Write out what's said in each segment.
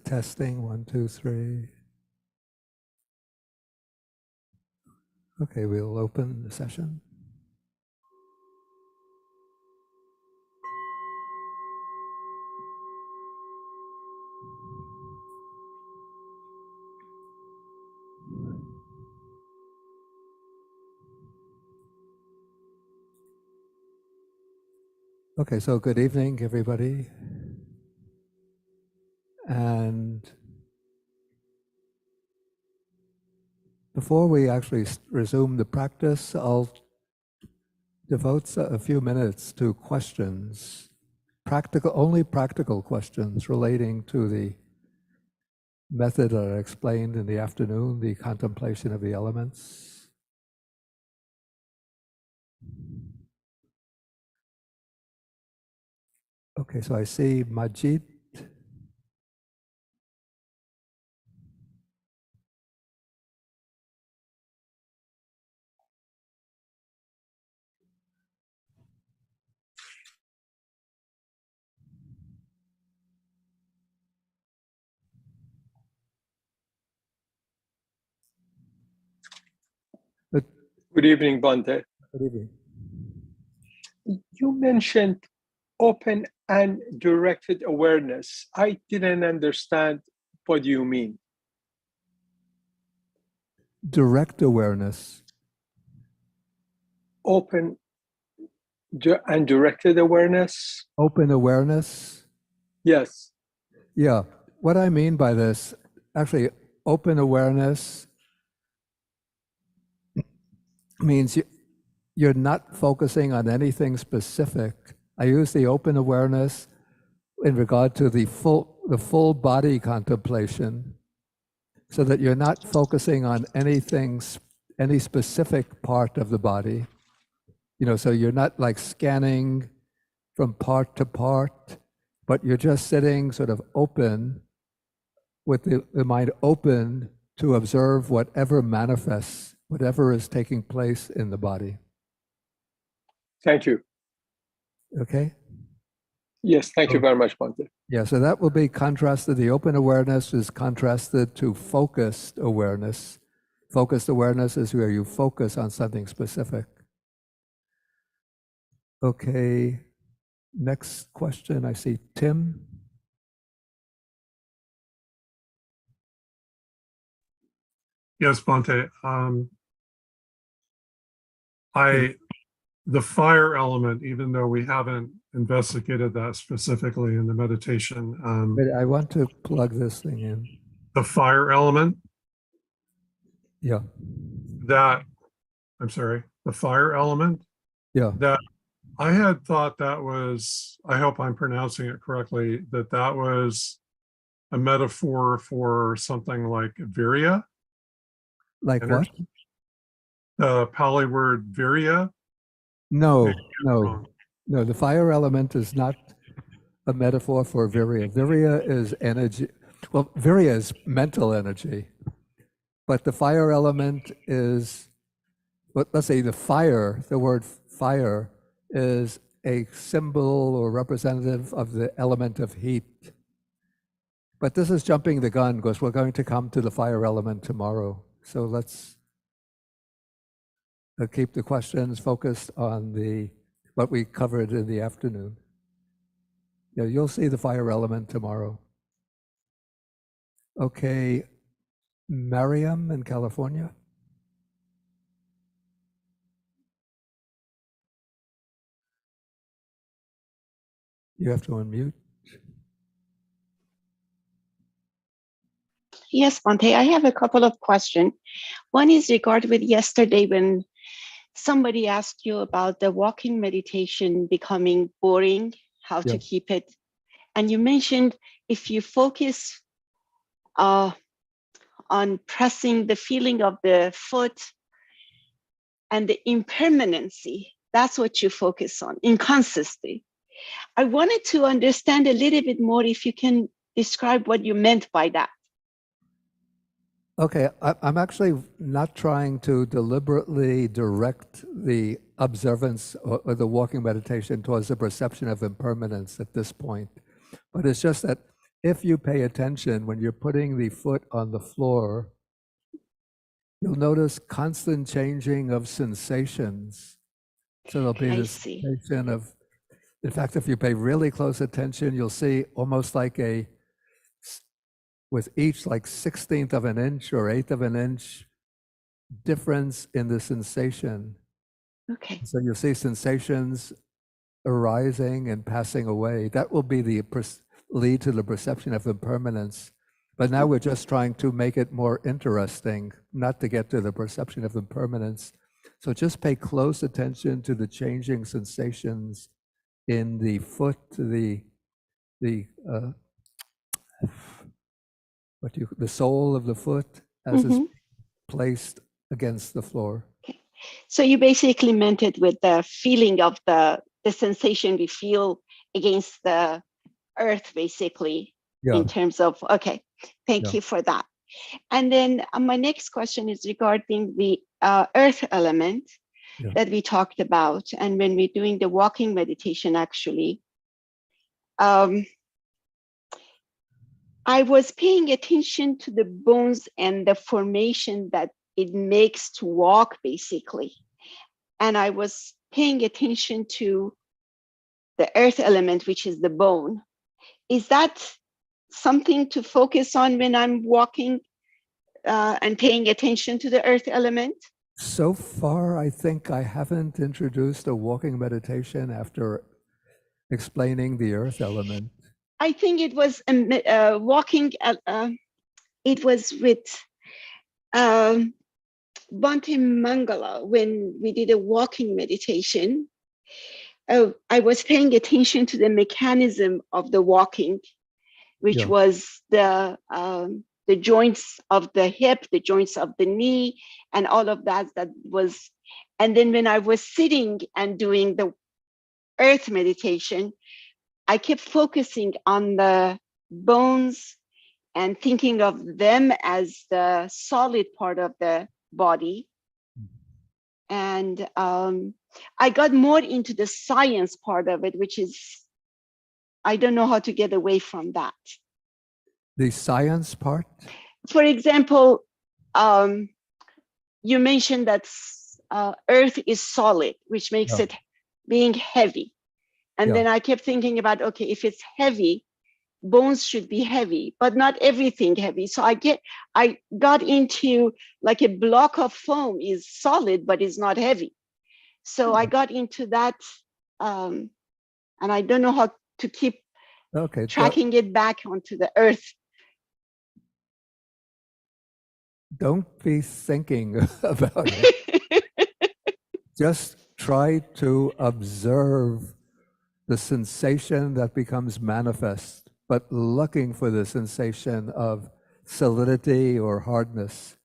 Testing, 1, 2, 3. Okay, we'll open the session. Okay, so good evening, everybody. And before we actually resume the practice, I'll devote a few minutes to questions, only practical questions relating to the method that I explained in the afternoon, the contemplation of the elements. Okay, so I see Majid. Good evening, Bante. Good evening. You mentioned open and directed awareness. I didn't understand what you mean. Direct awareness. Open and directed awareness? Open awareness? Yes. Yeah. What I mean by this, actually, open awareness means you're not focusing on anything specific. I use the open awareness in regard to the full body contemplation, so that you're not focusing on any specific part of the body. So you're not like scanning from part to part, but you're just sitting sort of open, with the mind open to observe whatever manifests, whatever is taking place in the body. Thank you. Okay? Yes, thank you very much, Bante. Yeah, so that will be contrasted. The open awareness is contrasted to focused awareness. Focused awareness is where you focus on something specific. Okay, next question. I see Tim. Yes, Bante. The fire element, even though we haven't investigated that specifically in the meditation. But I want to plug this thing in. The fire element? Yeah. The fire element? Yeah. That I had thought that was, I hope I'm pronouncing it correctly, that was a metaphor for something like virya. Like energy. what? The Pali word virya. No. The fire element is not a metaphor for virya. Virya is energy. Well, virya is mental energy, but the fire element is, let's say the word fire is a symbol or representative of the element of heat. But this is jumping the gun, because we're going to come to the fire element tomorrow. So let's keep the questions focused on what we covered in the afternoon. Yeah, you'll see the fire element tomorrow. Okay, Mariam in California. You have to unmute. Yes, Bante, I have a couple of questions. One is regarding with yesterday when somebody asked you about the walking meditation becoming boring, how to keep it. And you mentioned if you focus on pressing the feeling of the foot and the impermanency, that's what you focus on, inconsistency. I wanted to understand a little bit more, if you can describe what you meant by that. Okay, I'm actually not trying to deliberately direct the observance or the walking meditation towards the perception of impermanence at this point. But it's just that if you pay attention when you're putting the foot on the floor, you'll notice constant changing of sensations. So there'll be I this see. sensation of, in fact, if you pay really close attention, you'll see almost like with each like 1/16 of an inch or 1/8 of an inch difference in the sensation. Okay. So you'll see sensations arising and passing away. That will be the lead to the perception of impermanence. But now we're just trying to make it more interesting, not to get to the perception of impermanence. So just pay close attention to the changing sensations in the foot, the sole of the foot as it's placed against the floor. Okay. So you basically meant it with the feeling of the sensation we feel against the earth, basically, Yeah. in terms of, okay, thank Yeah. you for that. And then my next question is regarding the earth element Yeah. that we talked about. And when we're doing the walking meditation, actually, I was paying attention to the bones and the formation that it makes to walk, basically. And I was paying attention to the earth element, which is the bone. Is that something to focus on when I'm walking and paying attention to the earth element? So far, I think I haven't introduced a walking meditation after explaining the earth element. I think it was walking, it was with Bhante Mangala when we did a walking meditation. I was paying attention to the mechanism of the walking, which Yeah. was the joints of the hip, the joints of the knee, and all of that. That was, and then when I was sitting and doing the earth meditation, I kept focusing on the bones and thinking of them as the solid part of the body. And I got more into the science part of it, which is, I don't know how to get away from that. The science part? For example, you mentioned that earth is solid, which makes Yeah. it being heavy. And Yeah. then I kept thinking about, okay, if it's heavy, bones should be heavy, but not everything heavy. So I got into like a block of foam is solid, but it's not heavy. So I got into that, and I don't know how to keep Okay. tracking it back onto the earth. Don't be thinking about it. Just try to observe the sensation that becomes manifest, but looking for the sensation of solidity or hardness.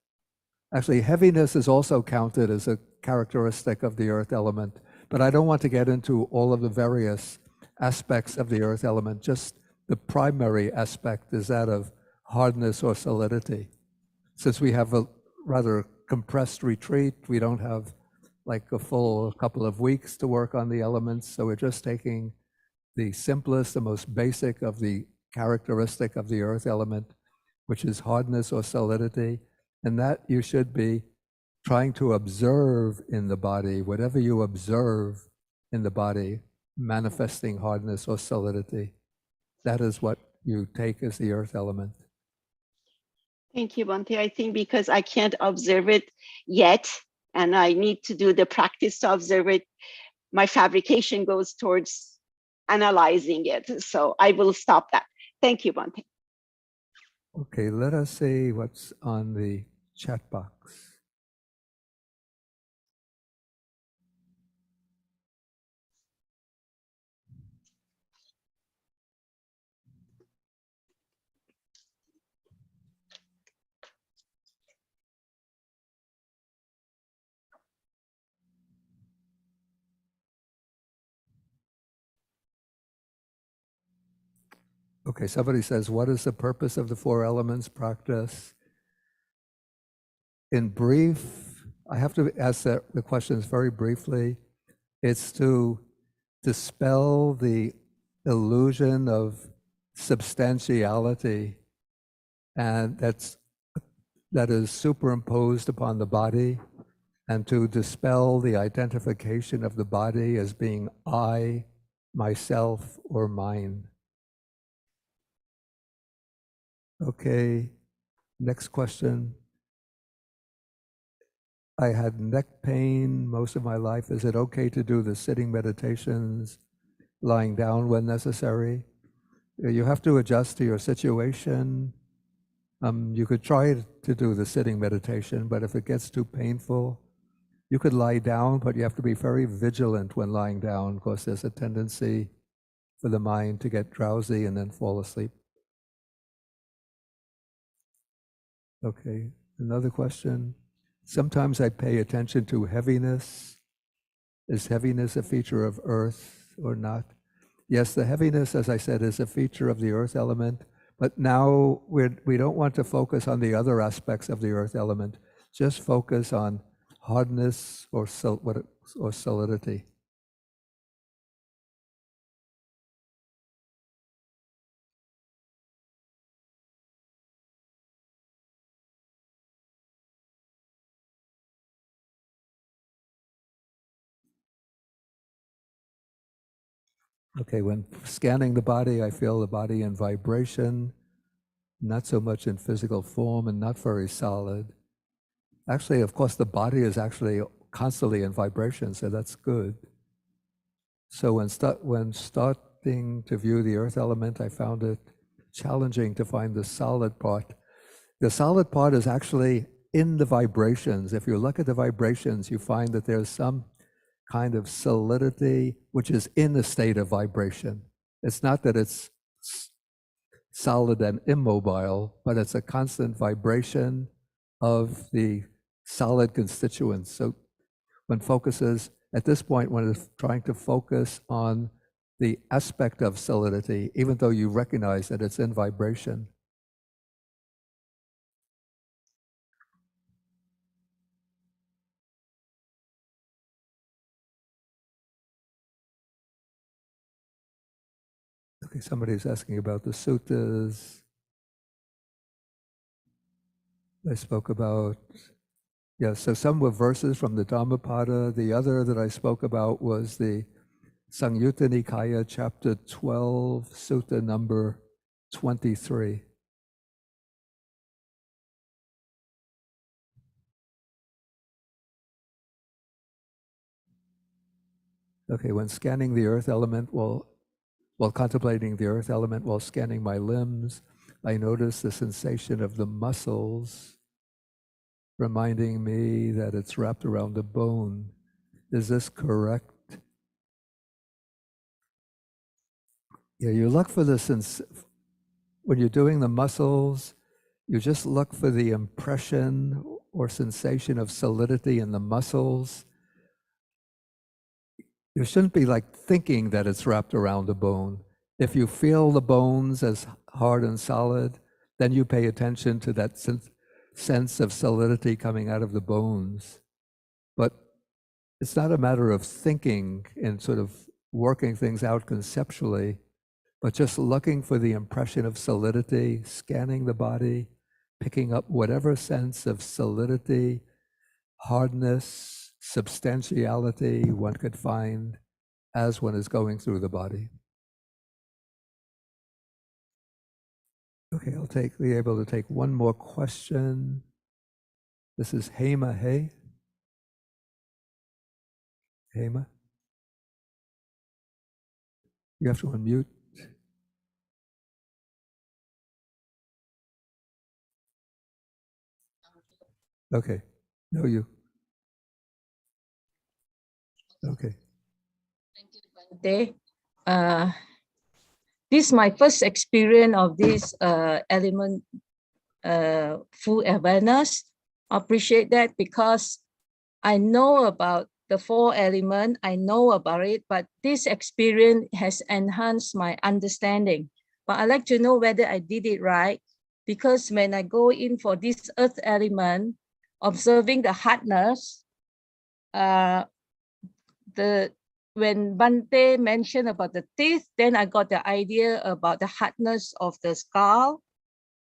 Actually, heaviness is also counted as a characteristic of the earth element, but I don't want to get into all of the various aspects of the earth element. Just the primary aspect is that of hardness or solidity. Since we have a rather compressed retreat, we don't have like a full couple of weeks to work on the elements, so we're just taking the simplest, the most basic of the characteristic of the earth element, which is hardness or solidity. And that you should be trying to observe in the body, whatever you observe in the body, manifesting hardness or solidity. That is what you take as the earth element. Thank you, Bhante. I think because I can't observe it yet, and I need to do the practice to observe it, my fabrication goes towards analyzing it. So I will stop that. Thank you, Bhante. Okay, let us see what's on the chat box. Okay, somebody says, what is the purpose of the four elements practice? In brief, I have to ask the questions very briefly. It's to dispel the illusion of substantiality, and that is superimposed upon the body, and to dispel the identification of the body as being I, myself, or mine. Okay, next question. I had neck pain most of my life. Is it okay to do the sitting meditations, lying down when necessary? You have to adjust to your situation. You could try to do the sitting meditation, but if it gets too painful, you could lie down, but you have to be very vigilant when lying down because there's a tendency for the mind to get drowsy and then fall asleep. Okay, another question. Sometimes I pay attention to heaviness. Is heaviness a feature of earth or not? Yes, the heaviness, as I said, is a feature of the earth element, but now we don't want to focus on the other aspects of the earth element. Just focus on hardness or solidity. Okay, when scanning the body, I feel the body in vibration, not so much in physical form and not very solid. Actually, of course, the body is actually constantly in vibration, so that's good. So when starting to view the earth element, I found it challenging to find the solid part. The solid part is actually in the vibrations. If you look at the vibrations, you find that there's some kind of solidity which is in a state of vibration. It's not that it's solid and immobile, but it's a constant vibration of the solid constituents. So when focuses, at this point, when it's trying to focus on the aspect of solidity, even though you recognize that it's in vibration. Okay, somebody's asking about the suttas. I spoke about, yeah, so some were verses from the Dhammapada. The other that I spoke about was the Samyutta Nikaya, chapter 12, sutta number 23. Okay, when scanning the earth element, while contemplating the earth element, while scanning my limbs, I notice the sensation of the muscles, reminding me that it's wrapped around the bone. Is this correct? Yeah, you look for the when you're doing the muscles, you just look for the impression or sensation of solidity in the muscles. You shouldn't be like thinking that it's wrapped around the bone. If you feel the bones as hard and solid, then you pay attention to that sense of solidity coming out of the bones. But it's not a matter of thinking and sort of working things out conceptually, but just looking for the impression of solidity, scanning the body, picking up whatever sense of solidity, hardness, substantiality one could find as one is going through the body. Okay, I'll be able to take one more question. This is Hema. Hey, Hema, you have to unmute. Okay, no, you. Okay. Day. This is my first experience of this element full awareness. I appreciate that because I know about the 4 elements, I know about it, but this experience has enhanced my understanding. But I'd like to know whether I did it right, because when I go in for this earth element, observing the hardness, the when Bante mentioned about the teeth, then I got the idea about the hardness of the skull.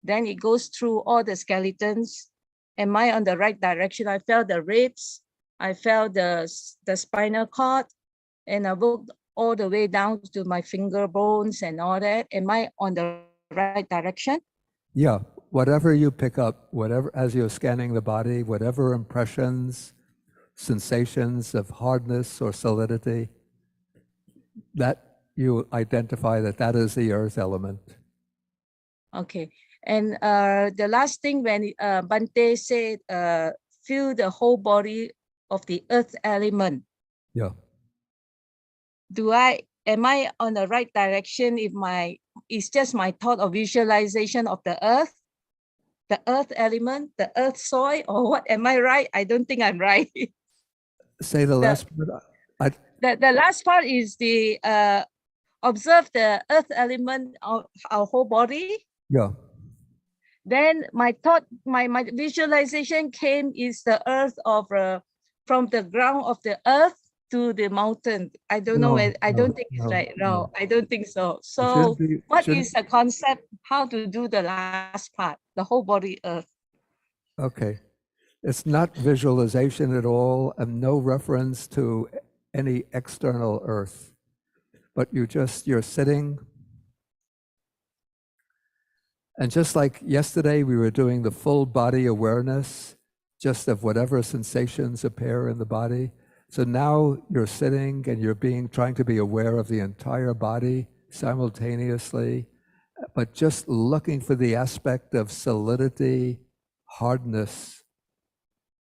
Then it goes through all the skeletons. Am I on the right direction? I felt the ribs, I felt the spinal cord, and I worked all the way down to my finger bones and all that. Am I on the right direction? Yeah, whatever you pick up, whatever, as you're scanning the body, whatever impressions, sensations of hardness or solidity, that you identify that that is the earth element. Okay. And the last thing when Bante said, feel the whole body of the earth element. Yeah. Am I on the right direction if it's just my thought or visualization of the earth element, the earth soil, or what? Am I right? I don't think I'm right. Say the last part. The last part is the observe the earth element of our whole body. Yeah. Then my thought, my visualization came is the earth of from the ground of the earth to the mountain. I don't know. I don't think it's right. No, I don't think so. So what is the concept? How to do the last part? The whole body earth. Okay. It's not visualization at all and no reference to any external earth, but you're sitting. And just like yesterday, we were doing the full body awareness, just of whatever sensations appear in the body. So now you're sitting and you're trying to be aware of the entire body simultaneously, but just looking for the aspect of solidity, hardness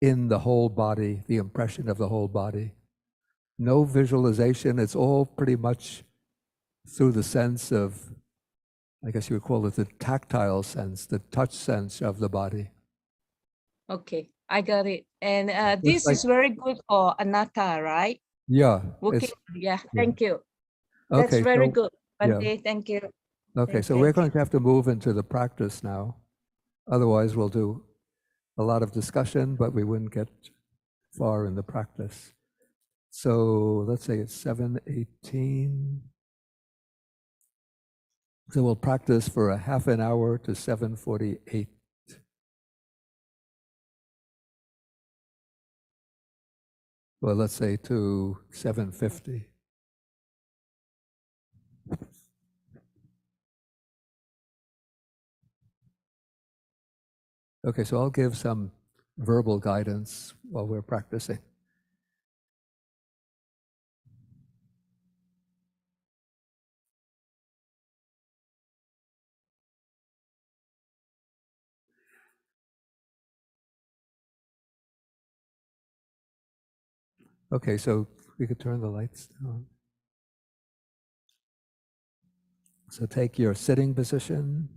in the whole body, the impression of the whole body. No visualization, it's all pretty much through the sense of, I guess you would call it the tactile sense, the touch sense of the body. Okay, I got it. And this like- is very good for anatta, right? Yeah. Working. Yeah, yeah. thank you. Okay, That's very so- good. yeah. Bante, thank you. Okay, Thank so you. we're going to have to move into the practice now. Otherwise, we'll do a lot of discussion, but we wouldn't get far in the practice. So let's say it's 7:18. So we'll practice for a half an hour to 7:48. Well, let's say to 7:50. Okay, so I'll give some verbal guidance while we're practicing. Okay, so we could turn the lights down. So take your sitting position.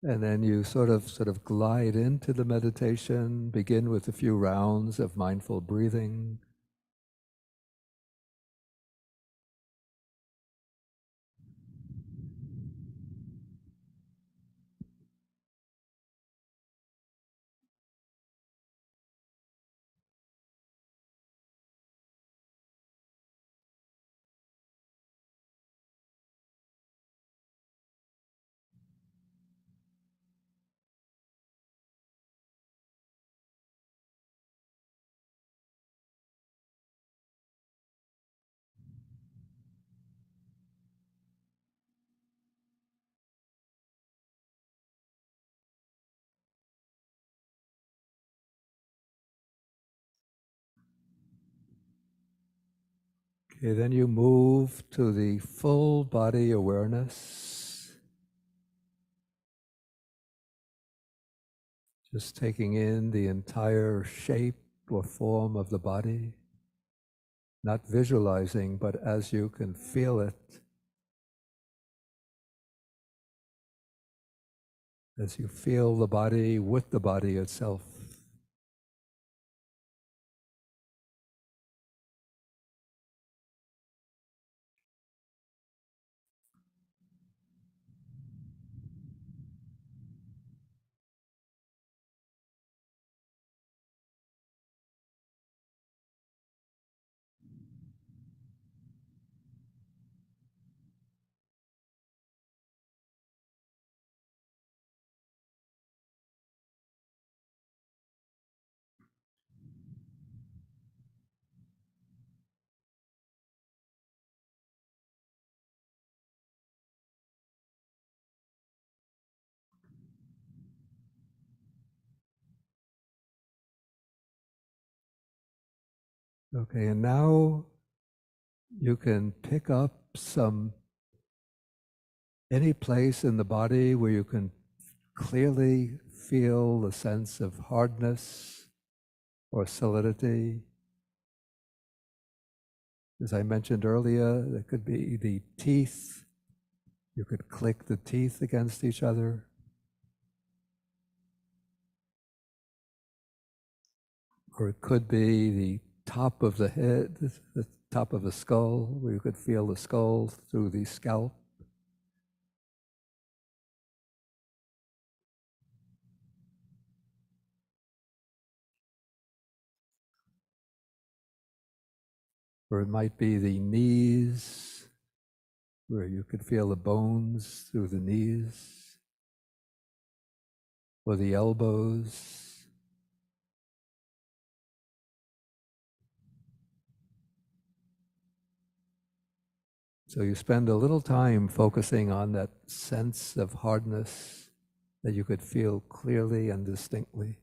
And then you sort of glide into the meditation, begin with a few rounds of mindful breathing. Okay, then you move to the full body awareness. Just taking in the entire shape or form of the body. not visualizing, but as you can feel it, as you feel the body with the body itself. Okay, and now you can pick up any place in the body where you can clearly feel the sense of hardness or solidity. As I mentioned earlier, there could be the teeth. You could click the teeth against each other. Or it could be the top of the head, the top of the skull, where you could feel the skull through the scalp. Or it might be the knees, where you could feel the bones through the knees. Or the elbows. So you spend a little time focusing on that sense of hardness that you could feel clearly and distinctly.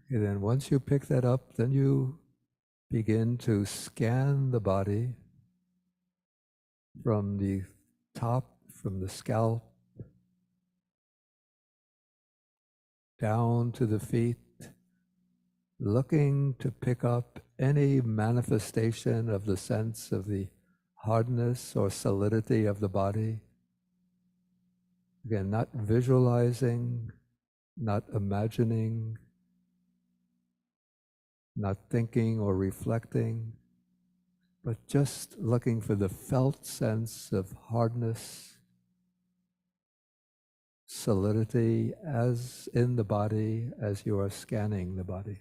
And then once you pick that up, then you begin to scan the body from the top, from the scalp, down to the feet, looking to pick up any manifestation of the sense of the hardness or solidity of the body. Again, not visualizing, not imagining, not thinking or reflecting, but just looking for the felt sense of hardness, solidity as in the body as you are scanning the body.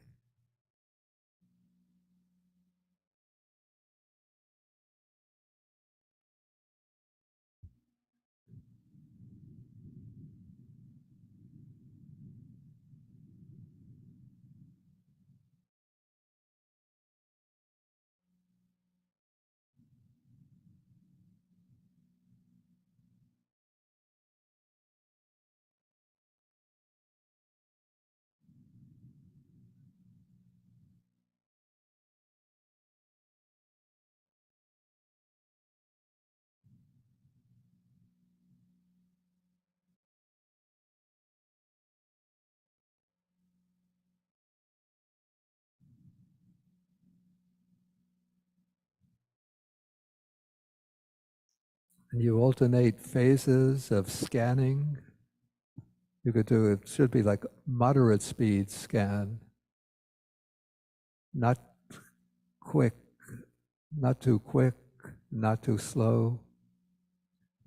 And you alternate phases of scanning. You could do it, should be like moderate speed scan, not quick, not too quick, not too slow,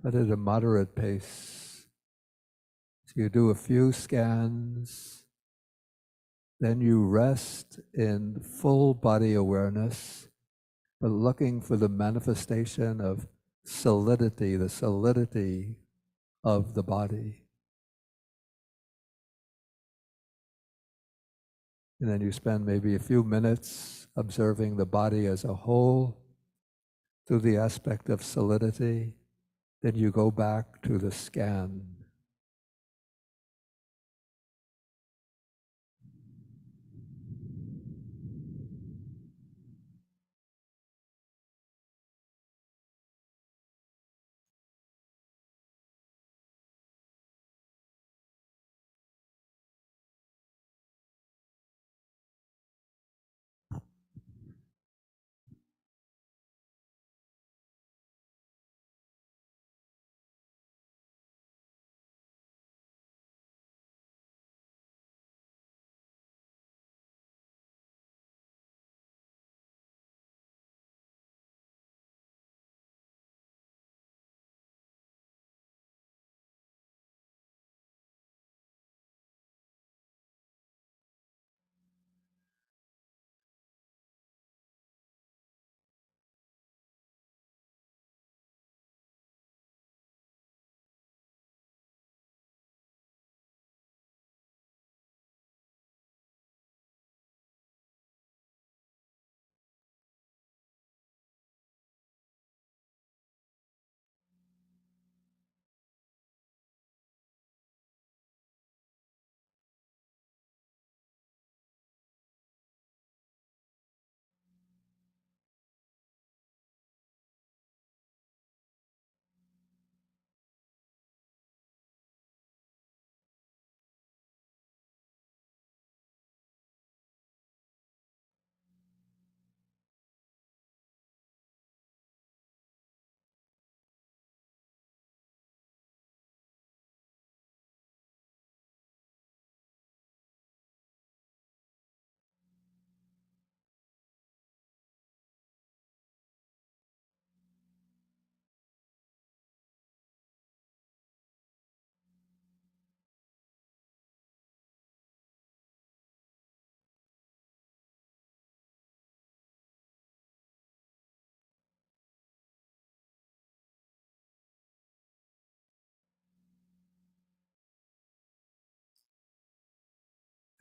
but at a moderate pace. So you do a few scans, then you rest in full body awareness, but looking for the manifestation of solidity, the solidity of the body. And then you spend maybe a few minutes observing the body as a whole through the aspect of solidity. Then you go back to the scan.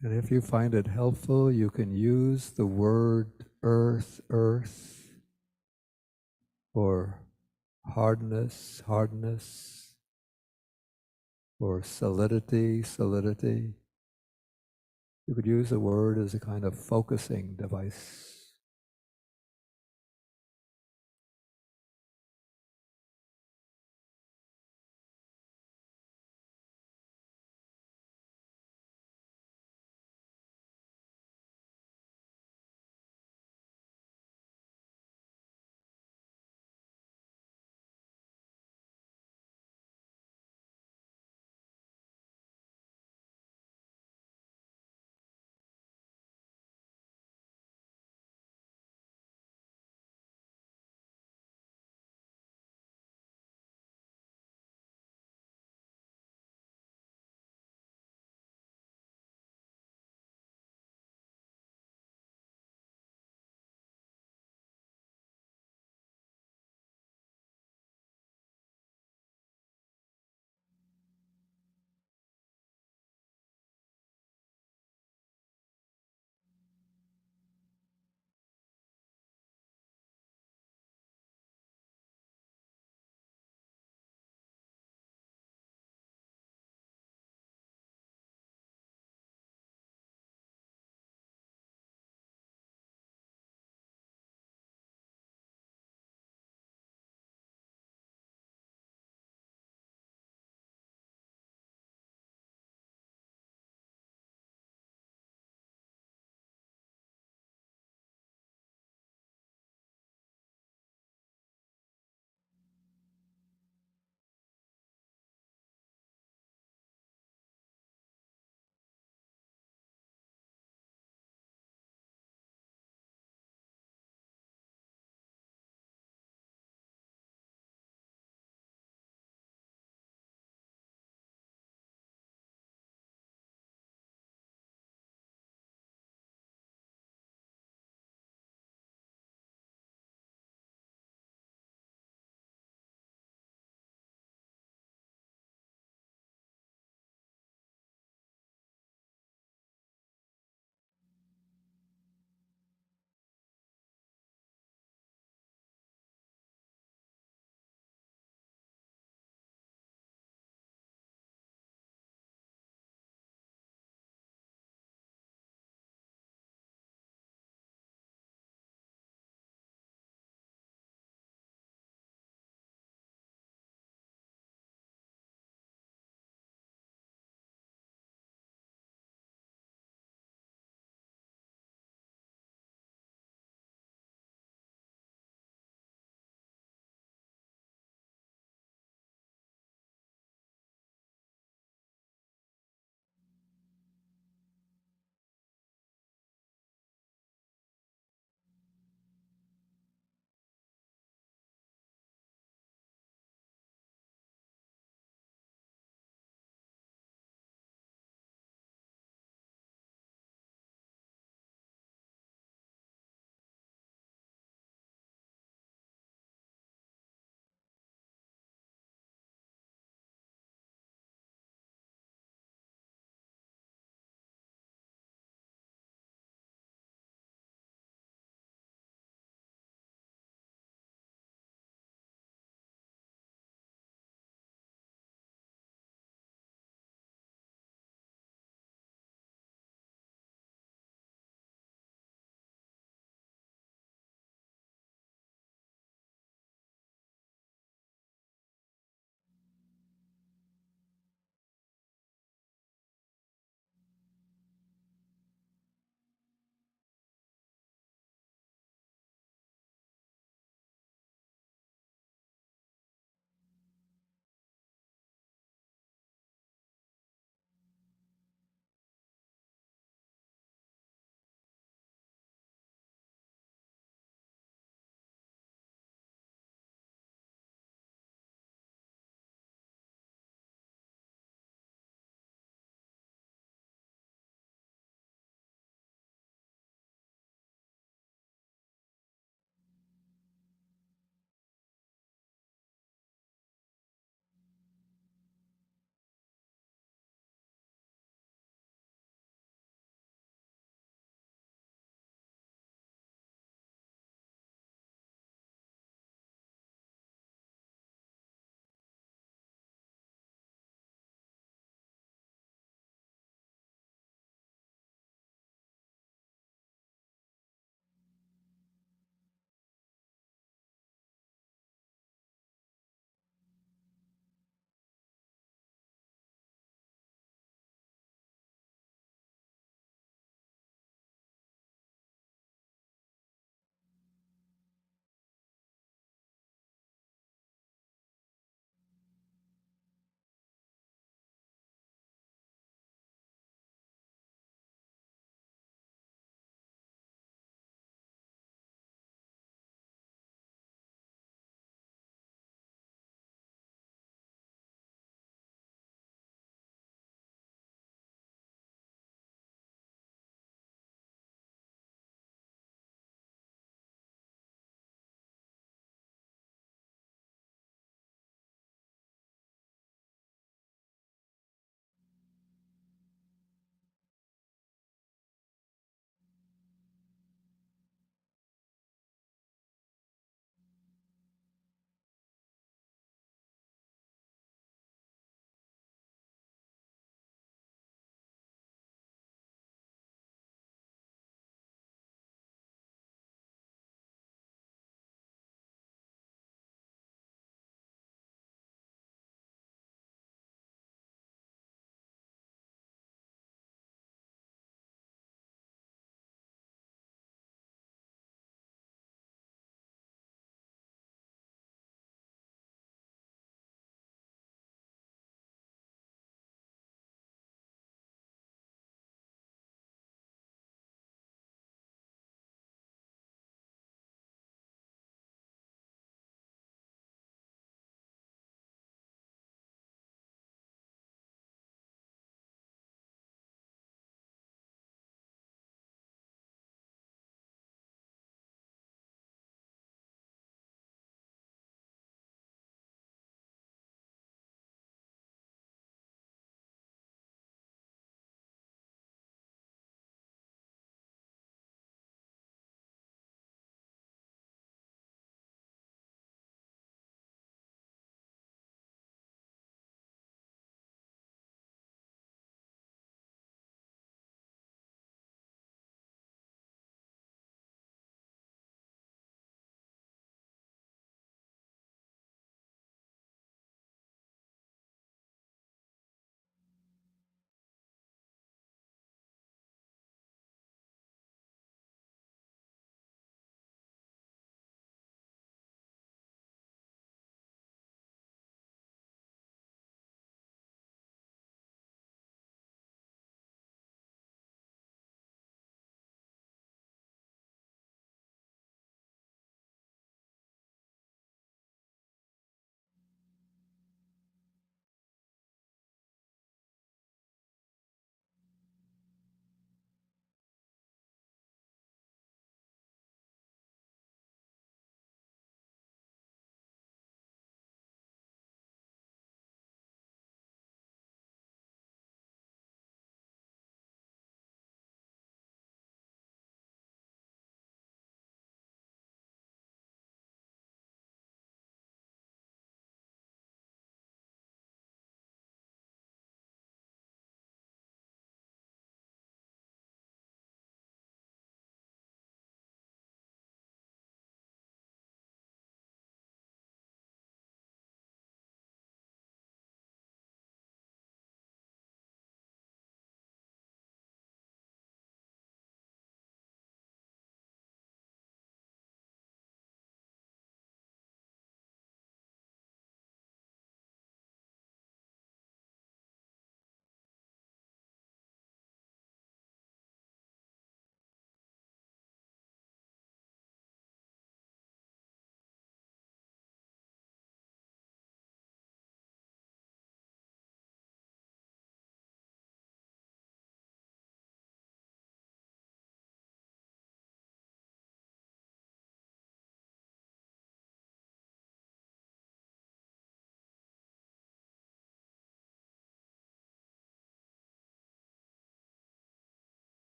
And if you find it helpful, you can use the word earth, earth, or hardness, hardness, or solidity, solidity. You could use the word as a kind of focusing device.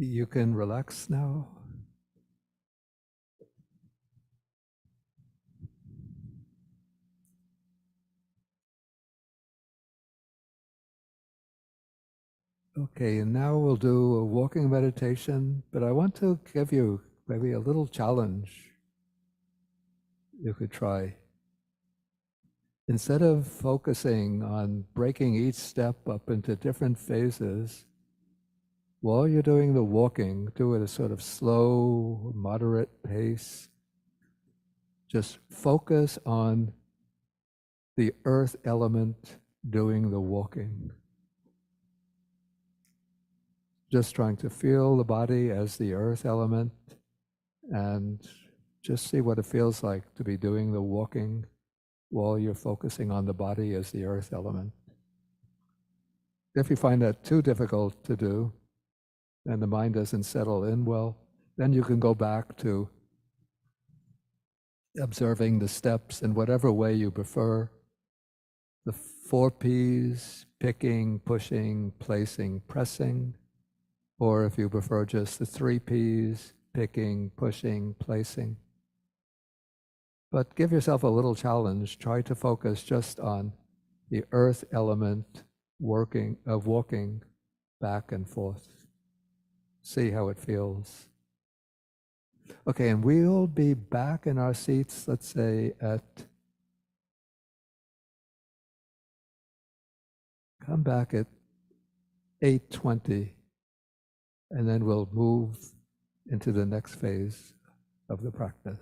You can relax now. Okay, and now we'll do a walking meditation, but I want to give you maybe a little challenge you could try. Instead of focusing on breaking each step up into different phases, while you're doing the walking, do it at a sort of slow, moderate pace. Just focus on the earth element doing the walking. Just trying to feel the body as the earth element and just see what it feels like to be doing the walking while you're focusing on the body as the earth element. If you find that too difficult to do and the mind doesn't settle in well, then you can go back to observing the steps in whatever way you prefer. The 4 Ps, picking, pushing, placing, pressing, or if you prefer just the 3 Ps, picking, pushing, placing. But give yourself a little challenge. Try to focus just on the earth element walking back and forth. See how it feels. Okay, and we'll be back in our seats, let's say come back at 8:20, and then we'll move into the next phase of the practice.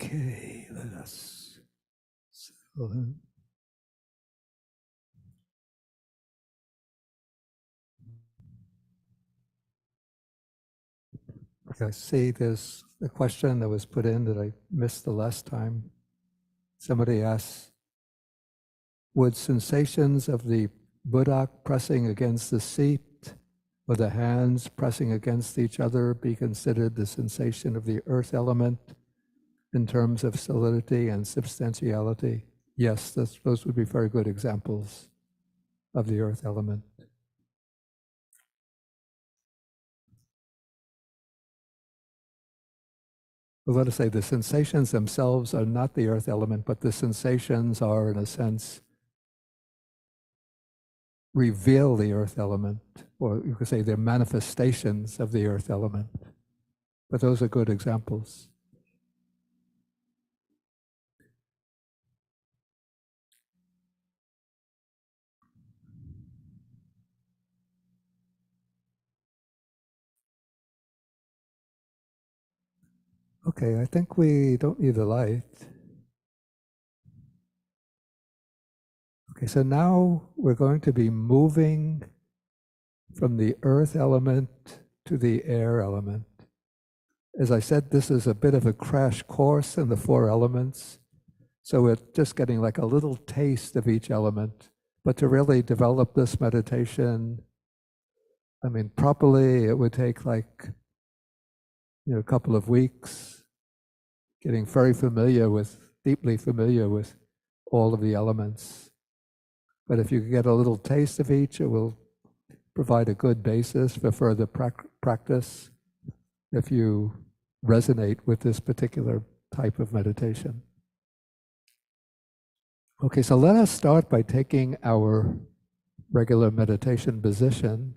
Okay, let us settle in. I see there's a question that was put in that I missed the last time. Somebody asks, would sensations of the buttock pressing against the seat or the hands pressing against each other be considered the sensation of the earth element in terms of solidity and substantiality? Yes, those would be very good examples of the earth element. Well, let us say the sensations themselves are not the earth element, but the sensations are, in a sense, reveal the earth element, or you could say they're manifestations of the earth element. But those are good examples. Okay, I think we don't need the light. Okay, so now we're going to be moving from the earth element to the air element. As I said, this is a bit of a crash course in the four elements. So we're just getting like a little taste of each element. But to really develop this meditation, I mean, properly, it would take like, a couple of weeks, getting very familiar with, deeply familiar with all of the elements. But if you get a little taste of each, it will provide a good basis for further practice if you resonate with this particular type of meditation. Okay, so let us start by taking our regular meditation position.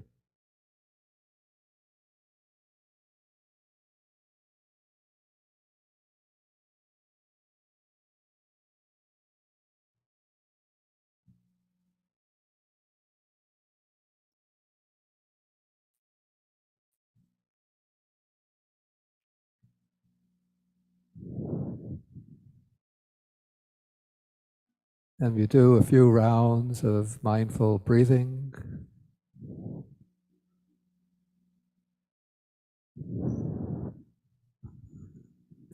And we do a few rounds of mindful breathing.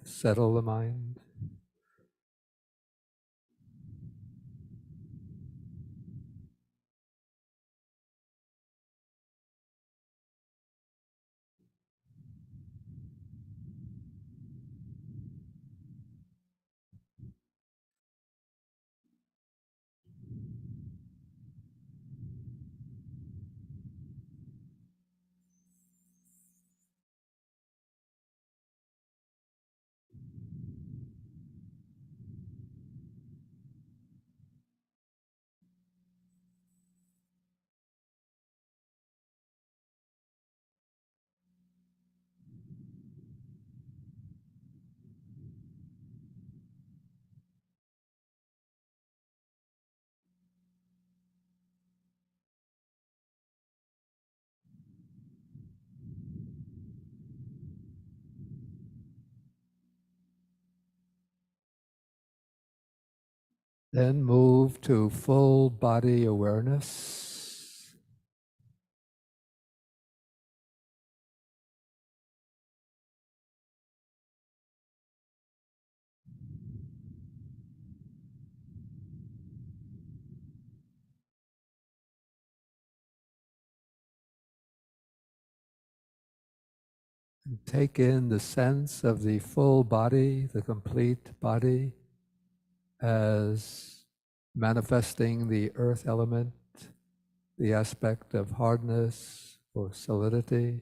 Settle the mind. Then move to full body awareness. And take in the sense of the full body, the complete body, as manifesting the earth element, the aspect of hardness or solidity.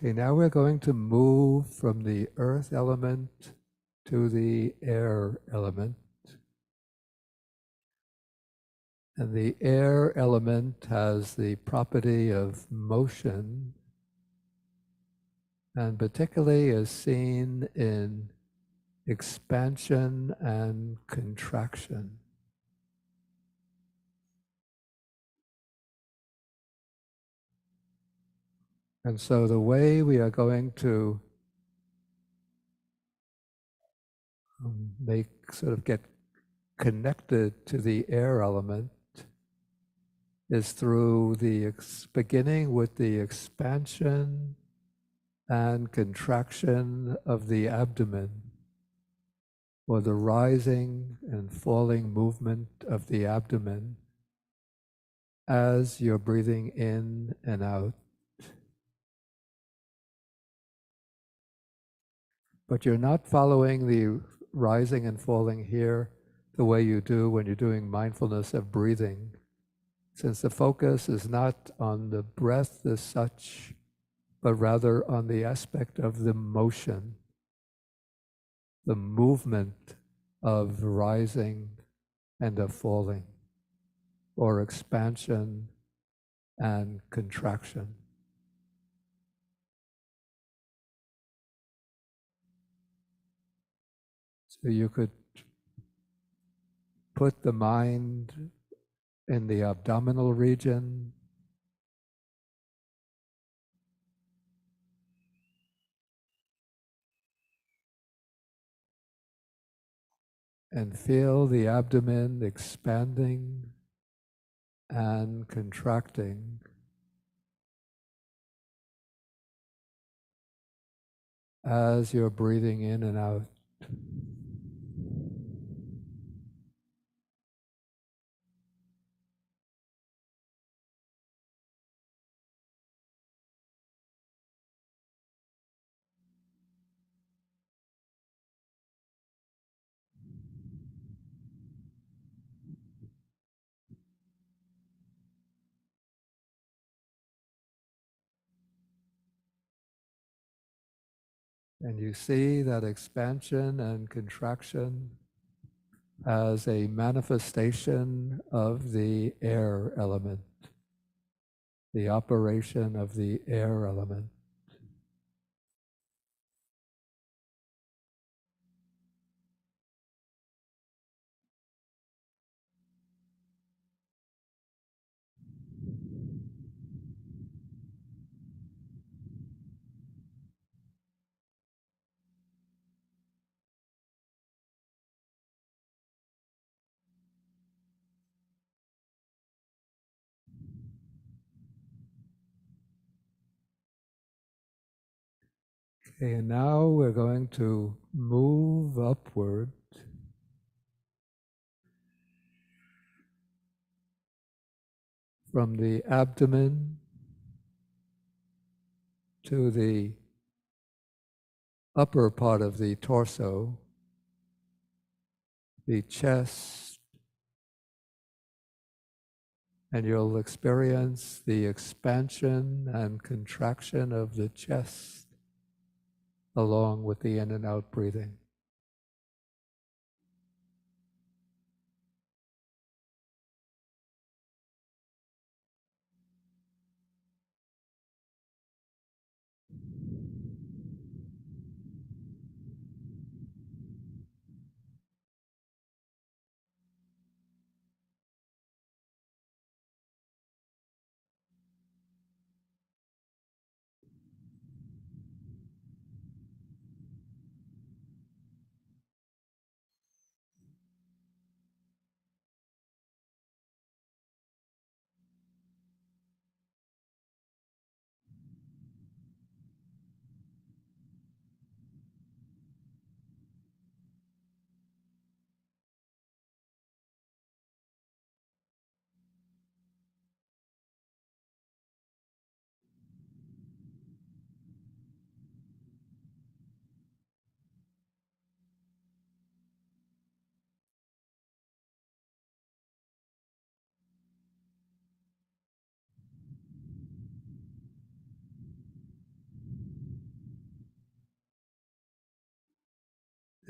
Okay, now we're going to move from the earth element to the air element. And the air element has the property of motion, and particularly is seen in expansion and contraction. And so the way we are going to get connected to the air element is through beginning with the expansion and contraction of the abdomen, or the rising and falling movement of the abdomen as you're breathing in and out. But you're not following the rising and falling here the way you do when you're doing mindfulness of breathing, since the focus is not on the breath as such, but rather on the aspect of the motion, the movement of rising and of falling, or expansion and contraction. So you could put the mind in the abdominal region, and feel the abdomen expanding and contracting as you're breathing in and out. And you see that expansion and contraction as a manifestation of the air element, the operation of the air element. Okay, and now we're going to move upward from the abdomen to the upper part of the torso, the chest, and you'll experience the expansion and contraction of the chest along with the in and out breathing.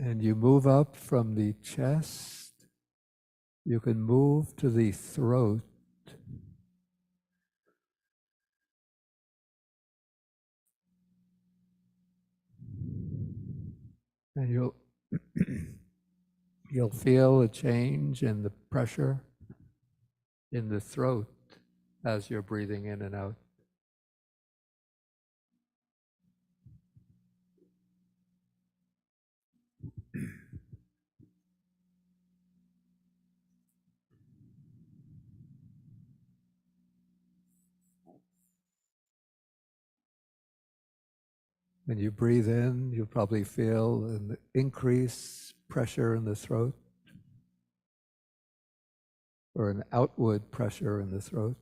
And you move up from the chest. You can move to the throat. And you'll feel a change in the pressure in the throat as you're breathing in and out. When you breathe in, you'll probably feel an increased pressure in the throat or an outward pressure in the throat.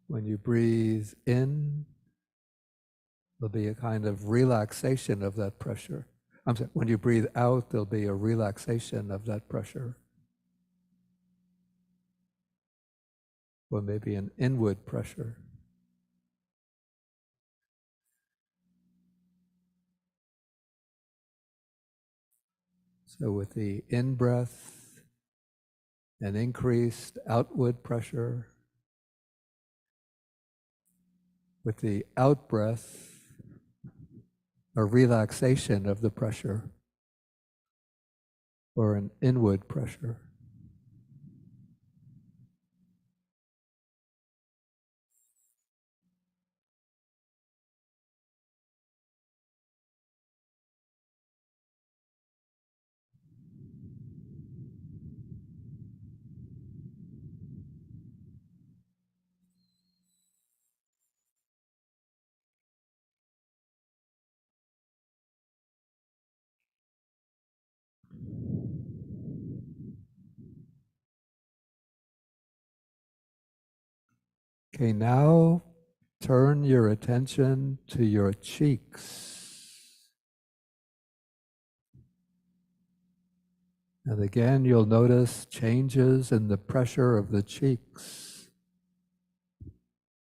When you breathe in, there'll be a kind of relaxation of that pressure. I'm sorry, when you breathe out, there'll be a relaxation of that pressure. Or maybe an inward pressure. So with the in-breath, an increased outward pressure. With the out-breath, a relaxation of the pressure or an inward pressure. Okay, now turn your attention to your cheeks. And again, you'll notice changes in the pressure of the cheeks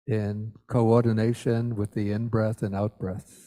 in coordination with the in-breath and out-breath.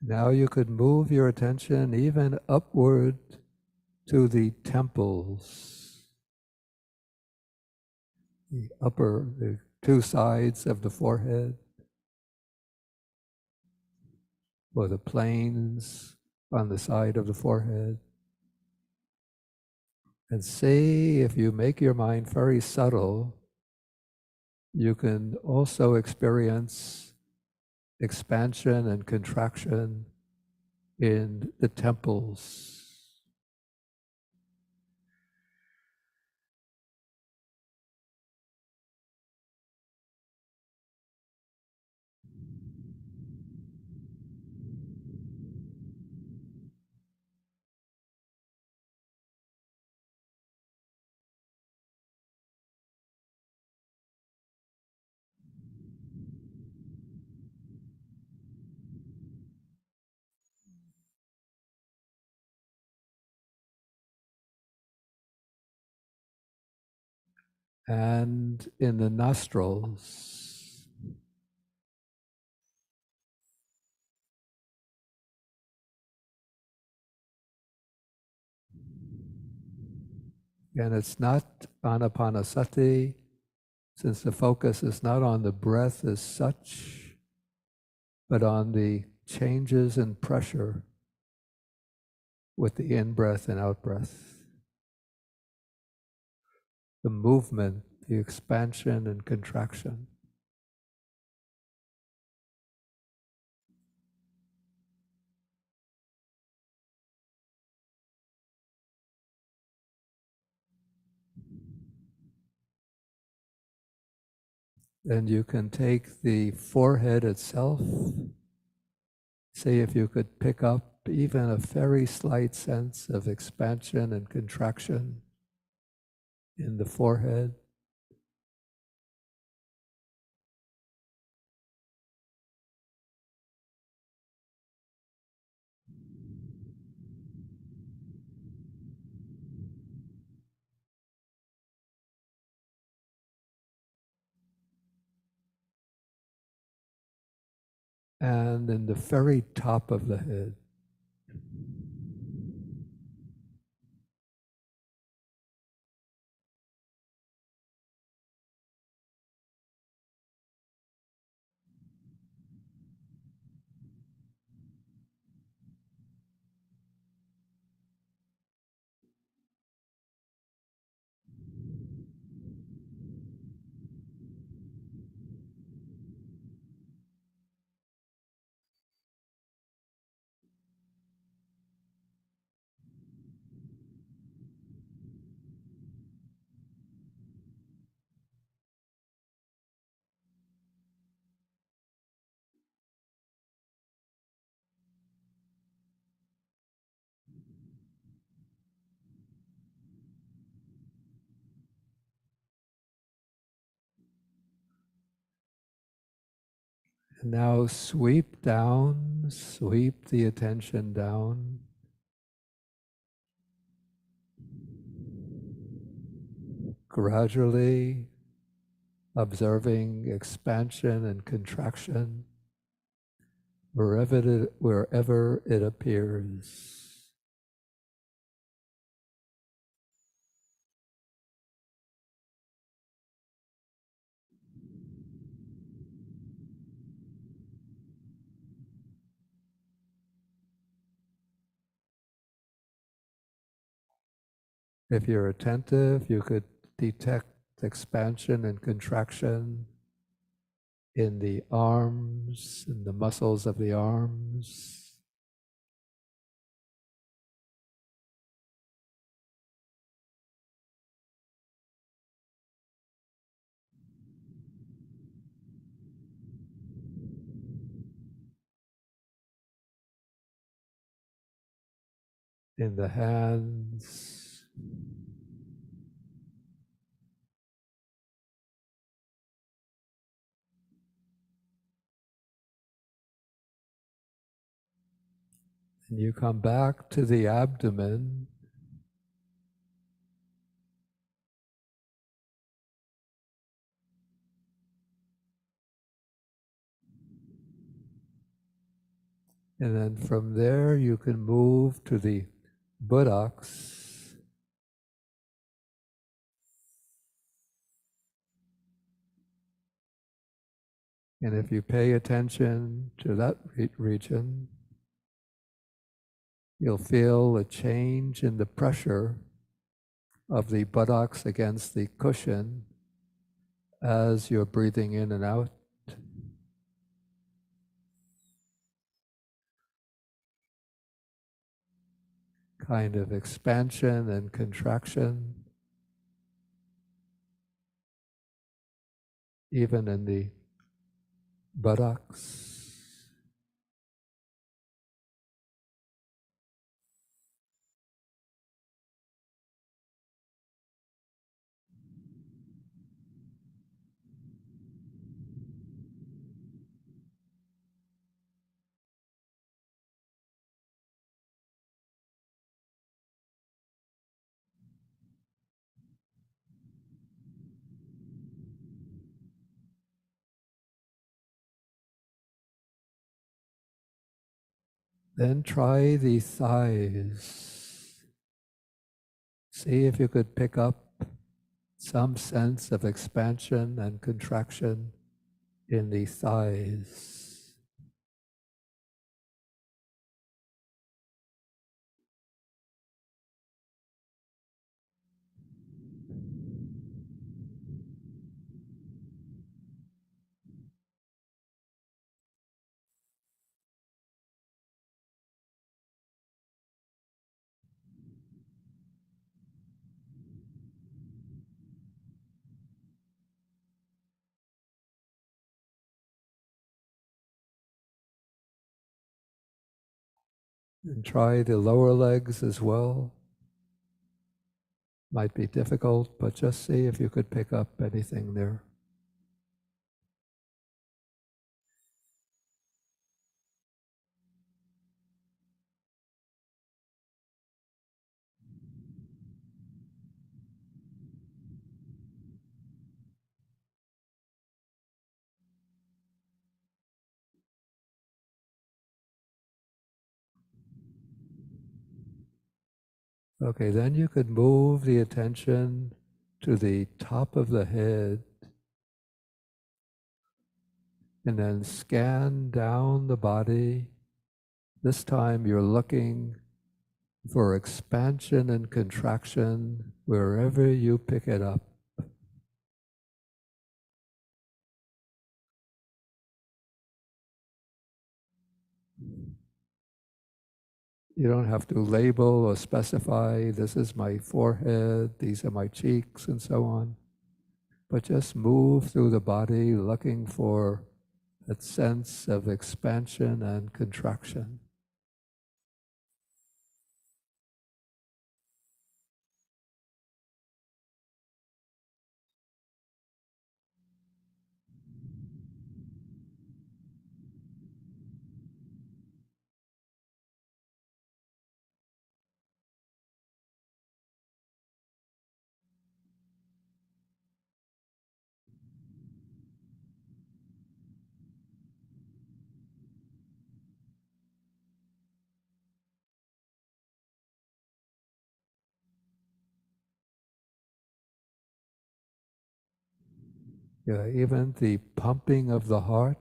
Now you could move your attention even upward to the temples, the two sides of the forehead, or the planes on the side of the forehead. And see if you make your mind very subtle, you can also experience expansion and contraction in the temples. And in the nostrils. And it's not anapanasati, since the focus is not on the breath as such, but on the changes in pressure with the in-breath and out-breath, the movement, the expansion and contraction. Then you can take the forehead itself. See if you could pick up even a very slight sense of expansion and contraction in the forehead. And in the very top of the head. And now sweep down, sweep the attention down. Gradually observing expansion and contraction wherever it appears. If you're attentive, you could detect expansion and contraction in the arms, in the muscles of the arms. In the hands. And you come back to the abdomen. And then from there you can move to the buttocks. And if you pay attention to that region, you'll feel a change in the pressure of the buttocks against the cushion as you're breathing in and out. Kind of expansion and contraction, even in the buttocks. Then try the thighs. See if you could pick up some sense of expansion and contraction in the thighs. And try the lower legs as well. Might be difficult, but just see if you could pick up anything there. Okay, then you could move the attention to the top of the head and then scan down the body. This time you're looking for expansion and contraction wherever you pick it up. You don't have to label or specify, this is my forehead, these are my cheeks, and so on. But just move through the body looking for that sense of expansion and contraction. Yeah, even the pumping of the heart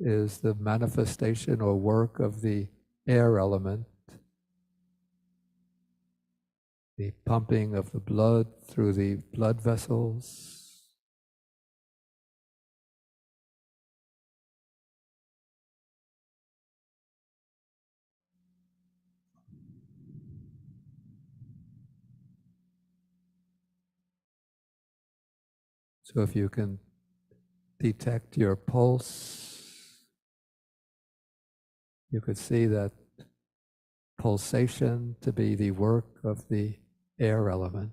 is the manifestation or work of the air element. The pumping of the blood through the blood vessels. So if you can detect your pulse, you could see that pulsation to be the work of the air element.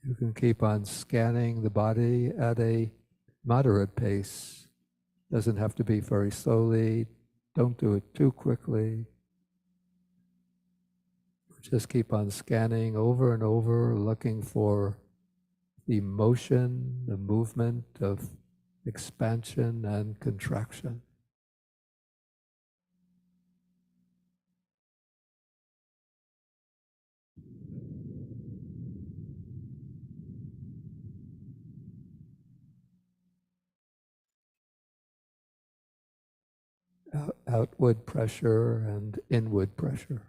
You can keep on scanning the body at a moderate pace. Doesn't have to be very slowly. Don't do it too quickly. Just keep on scanning over and over, looking for the motion, the movement of expansion and contraction. Outward pressure and inward pressure.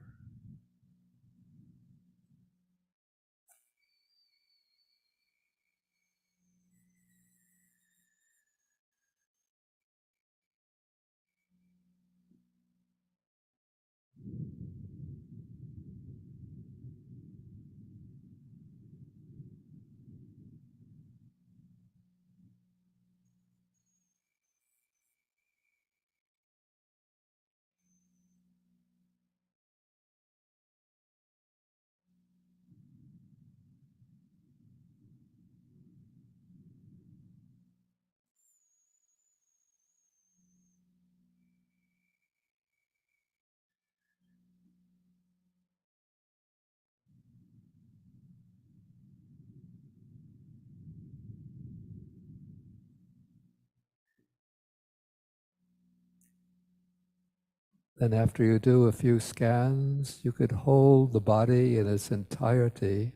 Then after you do a few scans, you could hold the body in its entirety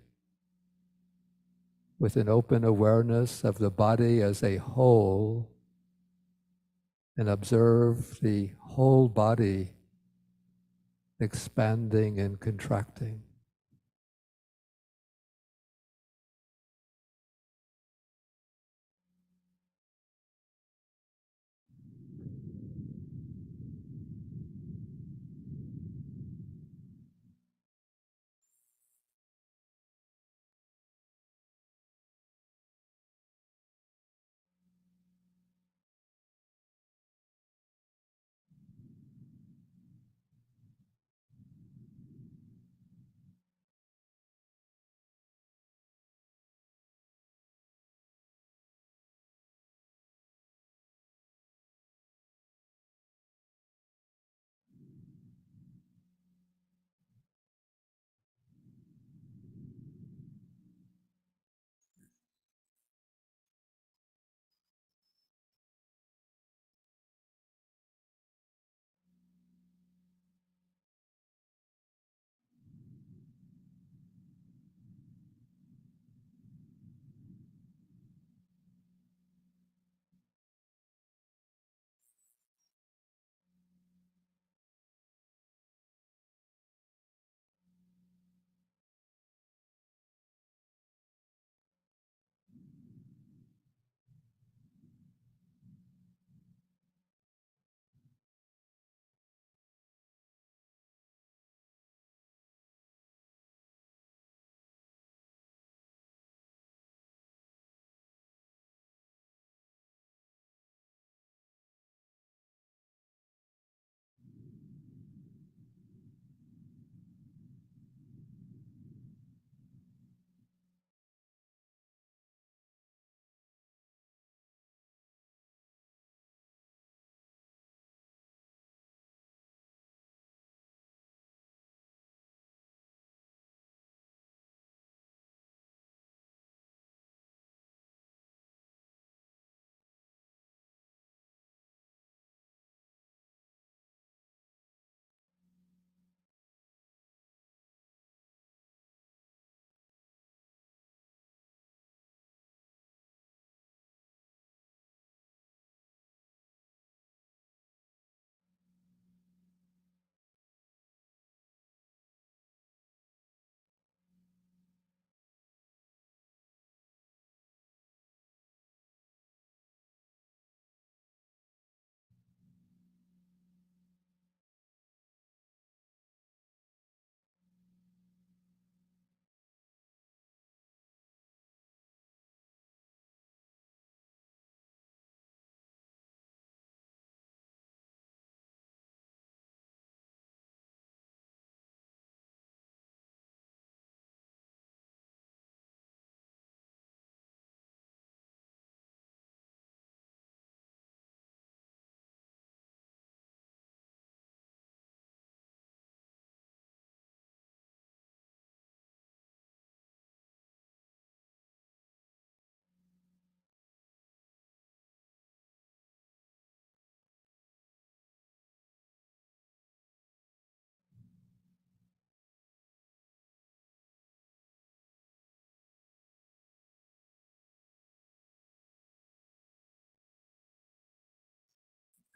with an open awareness of the body as a whole, and observe the whole body expanding and contracting.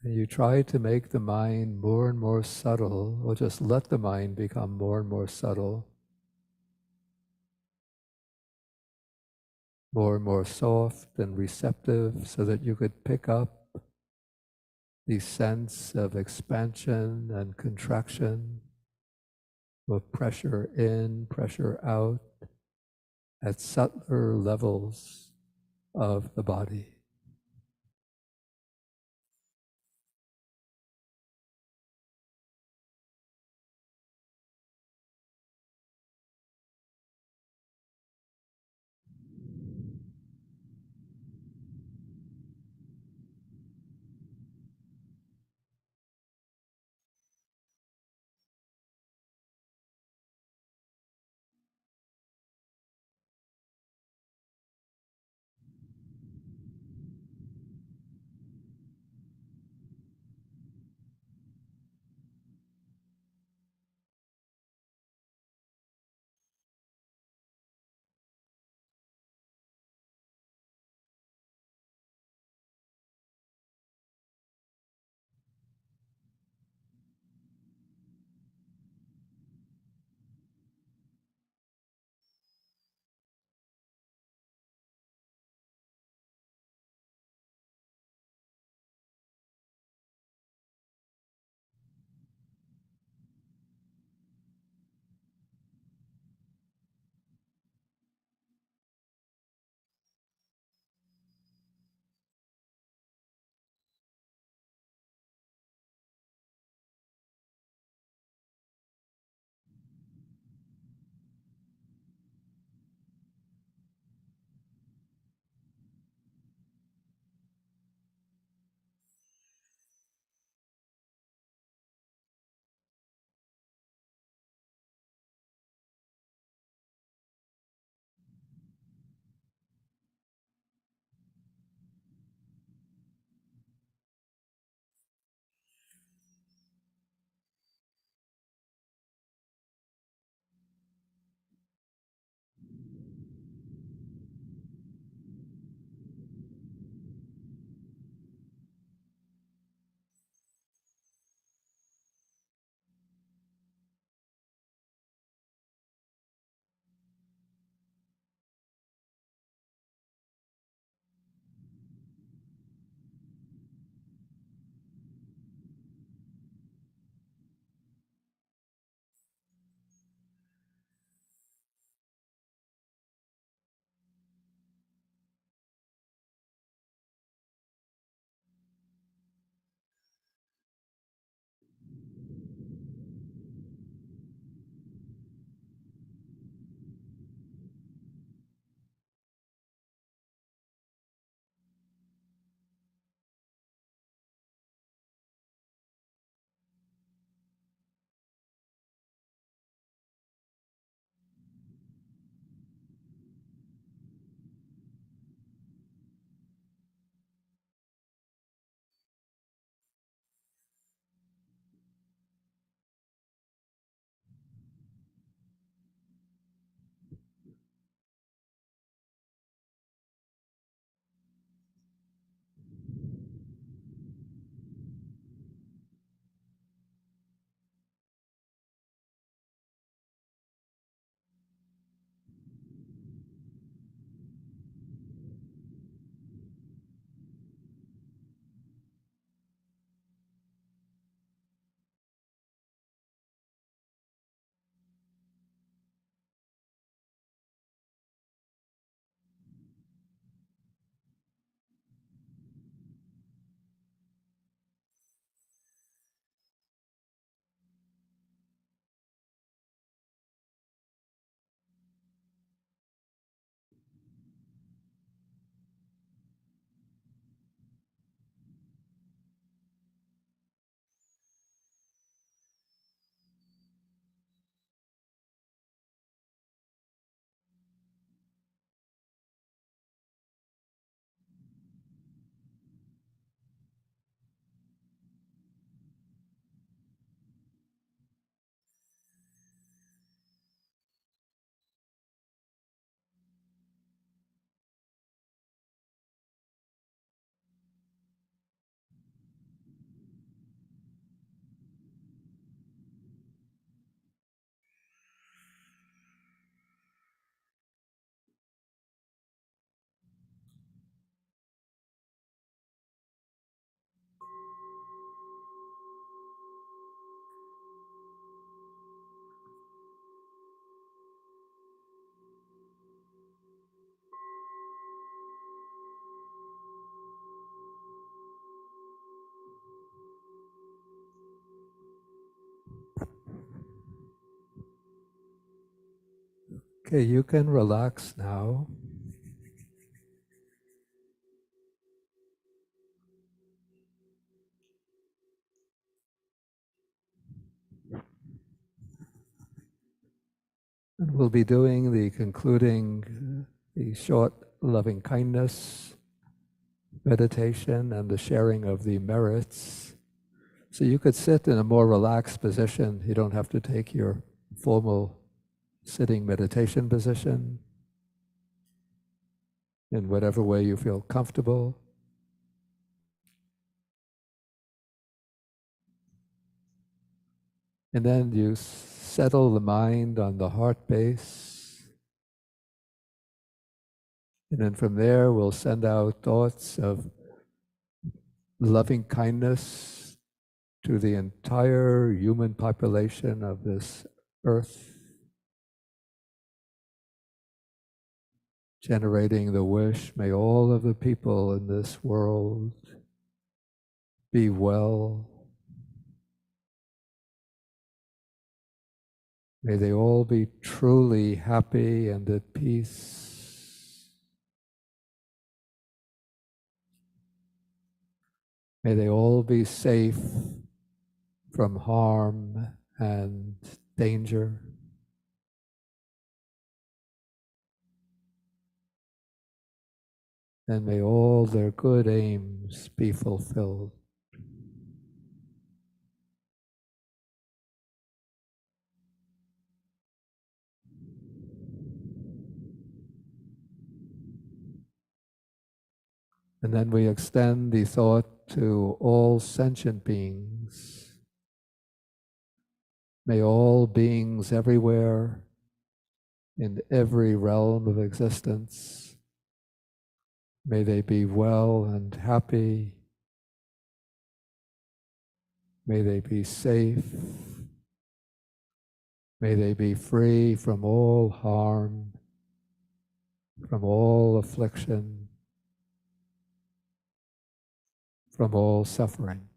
And you try to make the mind more and more subtle, or just let the mind become more and more subtle, more and more soft and receptive, so that you could pick up the sense of expansion and contraction, of pressure in, pressure out, at subtler levels of the body. Okay, you can relax now. And we'll be doing the concluding, the short loving kindness meditation and the sharing of the merits. So you could sit in a more relaxed position. You don't have to take your formal sitting meditation position in whatever way you feel comfortable. And then you settle the mind on the heart base. And then from there, we'll send out thoughts of loving kindness to the entire human population of this earth, generating the wish, may all of the people in this world be well. May they all be truly happy and at peace. May they all be safe from harm and danger. And may all their good aims be fulfilled. And then we extend the thought to all sentient beings. May all beings everywhere, in every realm of existence, may they be well and happy. May they be safe. May they be free from all harm, from all affliction, from all suffering.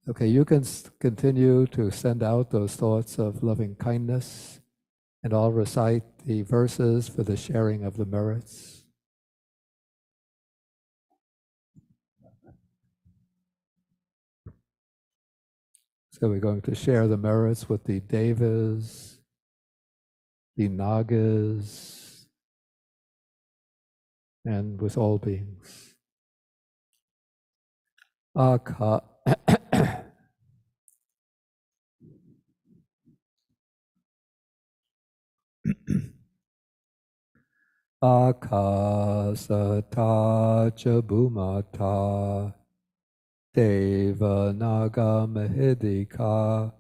Okay, you can continue to send out those thoughts of loving kindness, and I'll recite the verses for the sharing of the merits. So we're going to share the merits with the devas, the nagas, and with all beings. Aka Akasata cha bhumata deva naga mahidika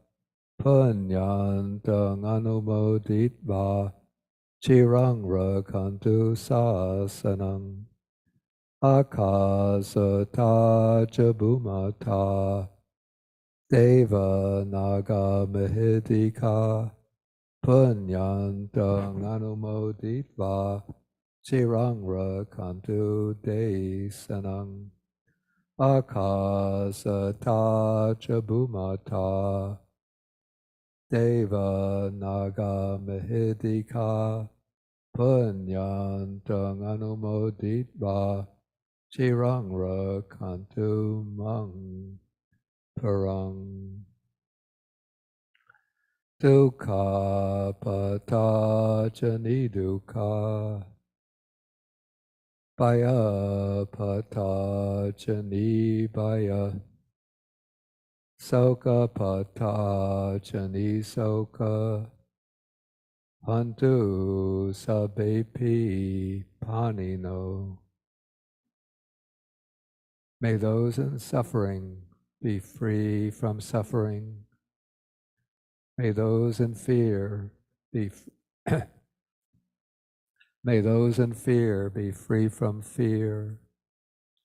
punyantang anumoditva chirang rakantu sasanam. Akasata cha bhumata deva naga mahidika punyantang anumoditva chirang rakantu desanam. Akasata cha bhumata deva naga mahidika punyantang anumoditva chirang rakantu mang parang. Dukkha pata jani dukkha baya pata jani baya soka pata jani soka hantu sabepi panino. May those in suffering be free from suffering. May those in fear be may those in fear be free from fear.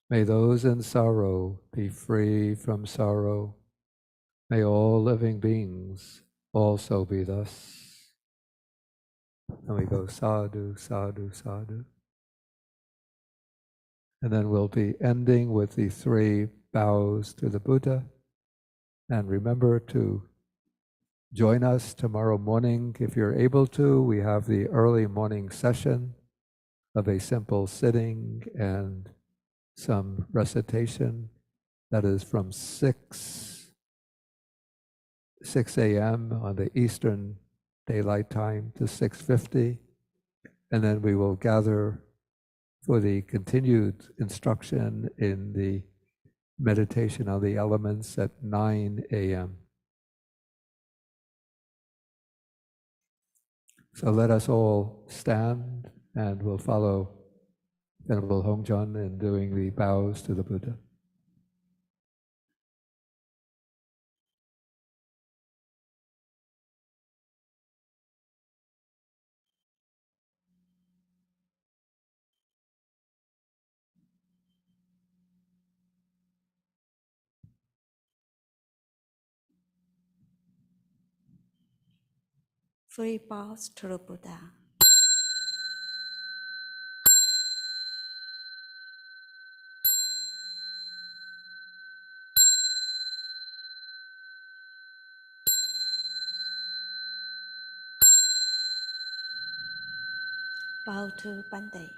May those in sorrow be free from sorrow. May all living beings also be thus. And we go sadhu, sadhu, sadhu. And then we'll be ending with the 3 bows to the Buddha. And remember to join us tomorrow morning if you're able to. We have the early morning session of a simple sitting and some recitation that is from 6 a.m. on the Eastern Daylight Time to 6:50. And then we will gather for the continued instruction in the meditation on the elements at 9 a.m. So let us all stand and we'll follow Venerable Hongjon in doing the bows to the Buddha. Three bows to the Buddha. Bow to Bante.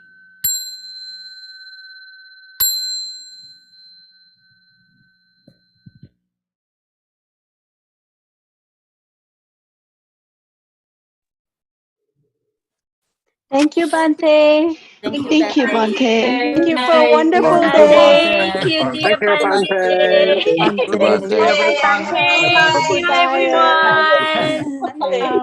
Thank you, Bante. Thank you, Bante. Thank you for a wonderful day. Thank you, dear Thank you, Bante. Bante. Thank you, Bante. Love you, everyone.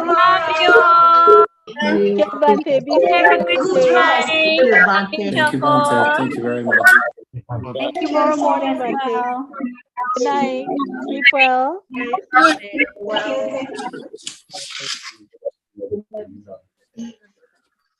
Love you all. Okay, Bante, be Have a safe good today. night. Thank you, Bante. Thank you very much. See you tomorrow morning, Bante. Good night. Sleep well. Well.